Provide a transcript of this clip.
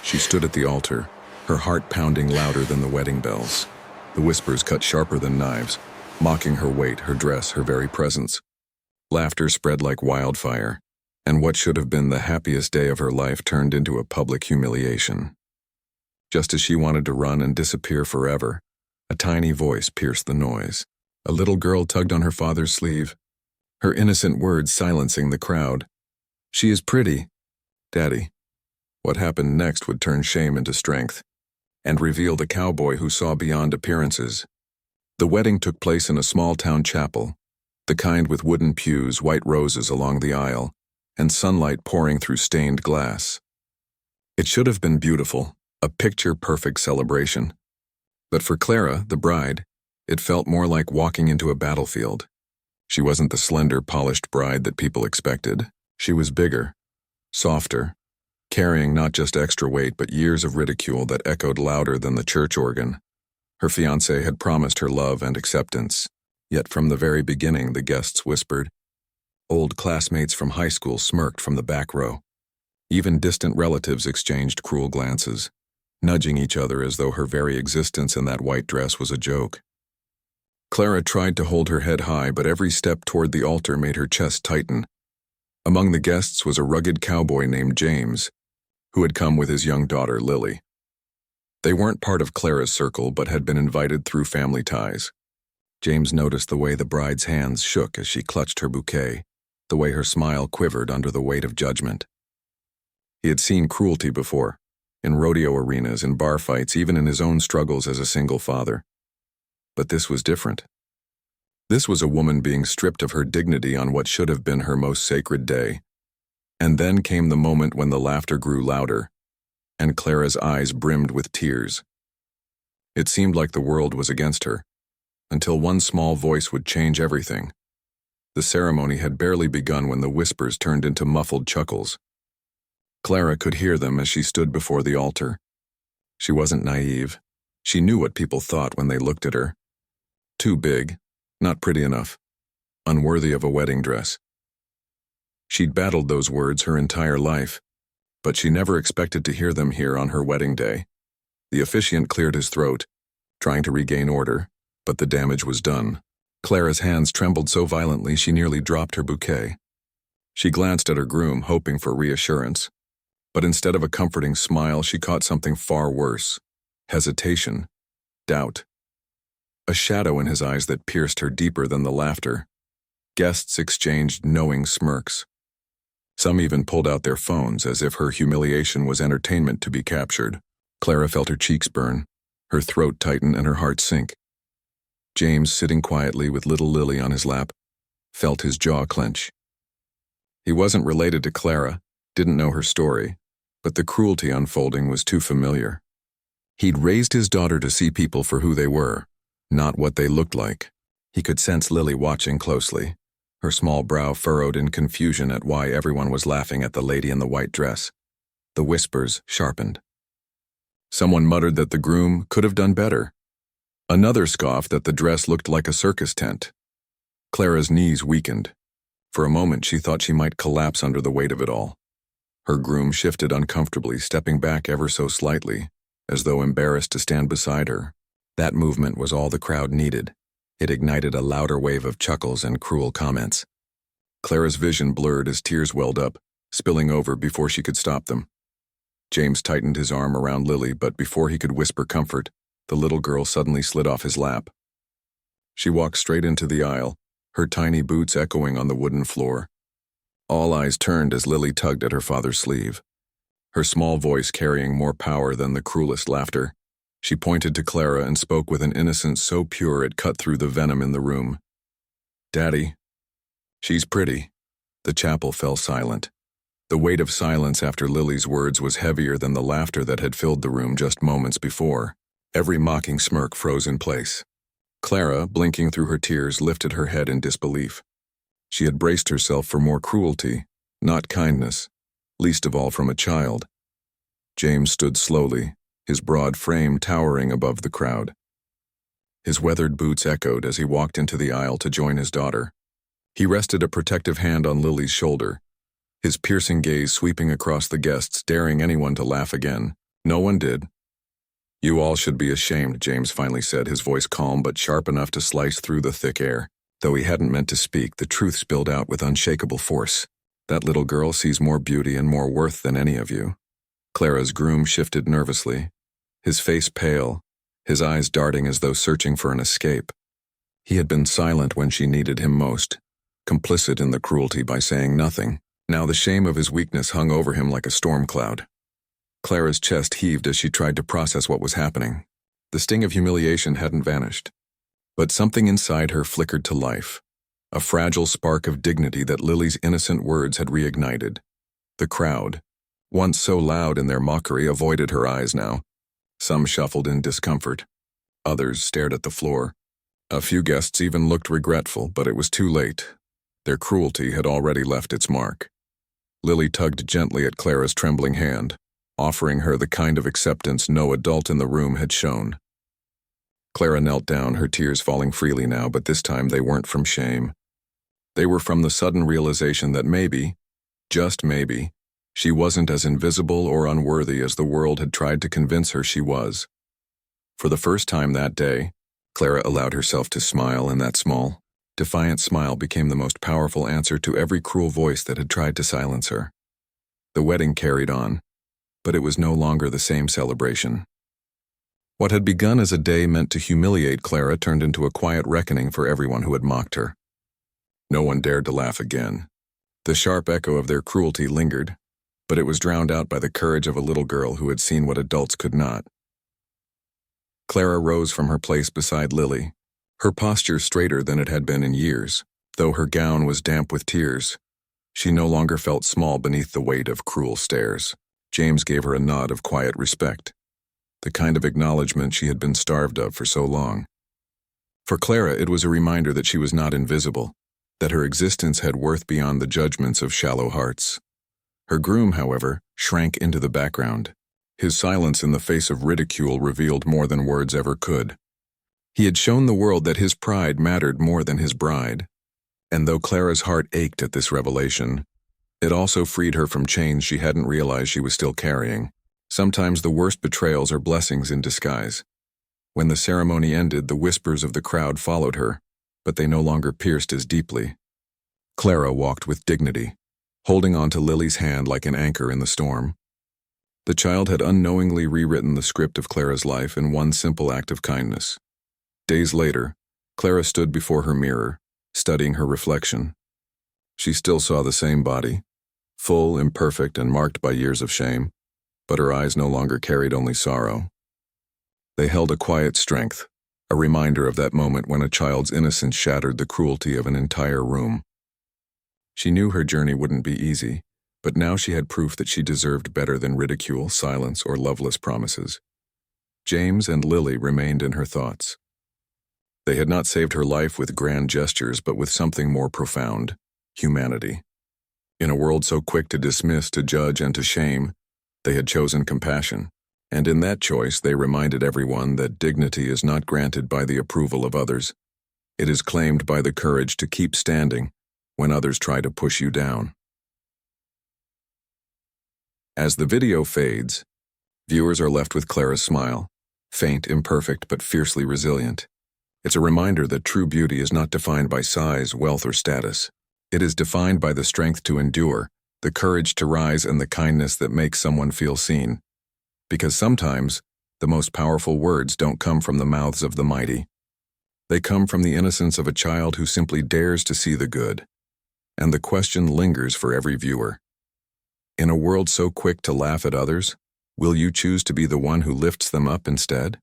She stood at the altar, her heart pounding louder than the wedding bells. The whispers cut sharper than knives, mocking her weight, her dress, her very presence. Laughter spread like wildfire, and what should have been the happiest day of her life turned into a public humiliation. Just as she wanted to run and disappear forever, a tiny voice pierced the noise. A little girl tugged on her father's sleeve, her innocent words silencing the crowd. "She is pretty, Daddy." What happened next would turn shame into strength and reveal the cowboy who saw beyond appearances. The wedding took place in a small-town chapel, the kind with wooden pews, white roses along the aisle, and sunlight pouring through stained glass. It should have been beautiful, a picture-perfect celebration. But for Clara, the bride, it felt more like walking into a battlefield. She wasn't the slender, polished bride that people expected. She was bigger, softer, carrying not just extra weight but years of ridicule that echoed louder than the church organ. Her fiancé had promised her love and acceptance, yet from the very beginning the guests whispered. Old classmates from high school smirked from the back row. Even distant relatives exchanged cruel glances, nudging each other as though her very existence in that white dress was a joke. Clara tried to hold her head high, but every step toward the altar made her chest tighten. Among the guests was a rugged cowboy named James, who had come with his young daughter, Lily. They weren't part of Clara's circle, but had been invited through family ties. James noticed the way the bride's hands shook as she clutched her bouquet, the way her smile quivered under the weight of judgment. He had seen cruelty before, in rodeo arenas, in bar fights, even in his own struggles as a single father. But this was different. This was a woman being stripped of her dignity on what should have been her most sacred day. And then came the moment when the laughter grew louder, and Clara's eyes brimmed with tears. It seemed like the world was against her, until one small voice would change everything. The ceremony had barely begun when the whispers turned into muffled chuckles. Clara could hear them as she stood before the altar. She wasn't naive. She knew what people thought when they looked at her. Too big, not pretty enough, unworthy of a wedding dress. She'd battled those words her entire life, but she never expected to hear them here on her wedding day. The officiant cleared his throat, trying to regain order, but the damage was done. Clara's hands trembled so violently she nearly dropped her bouquet. She glanced at her groom, hoping for reassurance, but instead of a comforting smile, she caught something far worse: hesitation, doubt. A shadow in his eyes that pierced her deeper than the laughter. Guests exchanged knowing smirks. Some even pulled out their phones as if her humiliation was entertainment to be captured. Clara felt her cheeks burn, her throat tighten, and her heart sink. James, sitting quietly with little Lily on his lap, felt his jaw clench. He wasn't related to Clara, didn't know her story, but the cruelty unfolding was too familiar. He'd raised his daughter to see people for who they were, not what they looked like. He could sense Lily watching closely, her small brow furrowed in confusion at why everyone was laughing at the lady in the white dress. The whispers sharpened. Someone muttered that the groom could have done better. Another scoffed that the dress looked like a circus tent. Clara's knees weakened. For a moment she thought she might collapse under the weight of it all. Her groom shifted uncomfortably, stepping back ever so slightly, as though embarrassed to stand beside her. That movement was all the crowd needed. It ignited a louder wave of chuckles and cruel comments. Clara's vision blurred as tears welled up, spilling over before she could stop them. James tightened his arm around Lily, but before he could whisper comfort, the little girl suddenly slid off his lap. She walked straight into the aisle, her tiny boots echoing on the wooden floor. All eyes turned as Lily tugged at her father's sleeve, her small voice carrying more power than the cruelest laughter. She pointed to Clara and spoke with an innocence so pure it cut through the venom in the room. "Daddy, she's pretty." The chapel fell silent. The weight of silence after Lily's words was heavier than the laughter that had filled the room just moments before. Every mocking smirk froze in place. Clara, blinking through her tears, lifted her head in disbelief. She had braced herself for more cruelty, not kindness, least of all from a child. James stood slowly, his broad frame towering above the crowd. His weathered boots echoed as he walked into the aisle to join his daughter. He rested a protective hand on Lily's shoulder, his piercing gaze sweeping across the guests, daring anyone to laugh again. No one did. You all should be ashamed, James finally said, his voice calm but sharp enough to slice through the thick air. Though he hadn't meant to speak, the truth spilled out with unshakable force. That little girl sees more beauty and more worth than any of you. Clara's groom shifted nervously, his face pale, his eyes darting as though searching for an escape. He had been silent when she needed him most, complicit in the cruelty by saying nothing. Now the shame of his weakness hung over him like a storm cloud. Clara's chest heaved as she tried to process what was happening. The sting of humiliation hadn't vanished, but something inside her flickered to life, a fragile spark of dignity that Lily's innocent words had reignited. The crowd, once so loud in their mockery, avoided her eyes now. Some shuffled in discomfort. Others stared at the floor. A few guests even looked regretful, but it was too late. Their cruelty had already left its mark. Lily tugged gently at Clara's trembling hand, offering her the kind of acceptance no adult in the room had shown. Clara knelt down, her tears falling freely now, but this time they weren't from shame. They were from the sudden realization that maybe, just maybe, she wasn't as invisible or unworthy as the world had tried to convince her she was. For the first time that day, Clara allowed herself to smile, and that small, defiant smile became the most powerful answer to every cruel voice that had tried to silence her. The wedding carried on, but it was no longer the same celebration. What had begun as a day meant to humiliate Clara turned into a quiet reckoning for everyone who had mocked her. No one dared to laugh again. The sharp echo of their cruelty lingered, but it was drowned out by the courage of a little girl who had seen what adults could not. Clara rose from her place beside Lily, her posture straighter than it had been in years. Though her gown was damp with tears, she no longer felt small beneath the weight of cruel stares. James gave her a nod of quiet respect, the kind of acknowledgement she had been starved of for so long. For Clara, it was a reminder that she was not invisible, that her existence had worth beyond the judgments of shallow hearts. Her groom, however, shrank into the background. His silence in the face of ridicule revealed more than words ever could. He had shown the world that his pride mattered more than his bride, and though Clara's heart ached at this revelation, it also freed her from chains she hadn't realized she was still carrying. Sometimes the worst betrayals are blessings in disguise. When the ceremony ended, the whispers of the crowd followed her, but they no longer pierced as deeply. Clara walked with dignity, holding on to Lily's hand like an anchor in the storm. The child had unknowingly rewritten the script of Clara's life in one simple act of kindness. Days later, Clara stood before her mirror, studying her reflection. She still saw the same body, full, imperfect, and marked by years of shame, but her eyes no longer carried only sorrow. They held a quiet strength, a reminder of that moment when a child's innocence shattered the cruelty of an entire room. She knew her journey wouldn't be easy, but now she had proof that she deserved better than ridicule, silence, or loveless promises. James and Lily remained in her thoughts. They had not saved her life with grand gestures, but with something more profound: humanity. In a world so quick to dismiss, to judge, and to shame, they had chosen compassion, and in that choice they reminded everyone that dignity is not granted by the approval of others. It is claimed by the courage to keep standing when others try to push you down. As the video fades, viewers are left with Clara's smile, faint, imperfect, but fiercely resilient. It's a reminder that true beauty is not defined by size, wealth, or status. It is defined by the strength to endure, the courage to rise, and the kindness that makes someone feel seen. Because sometimes, the most powerful words don't come from the mouths of the mighty. They come from the innocence of a child who simply dares to see the good. And the question lingers for every viewer. In a world so quick to laugh at others, will you choose to be the one who lifts them up instead?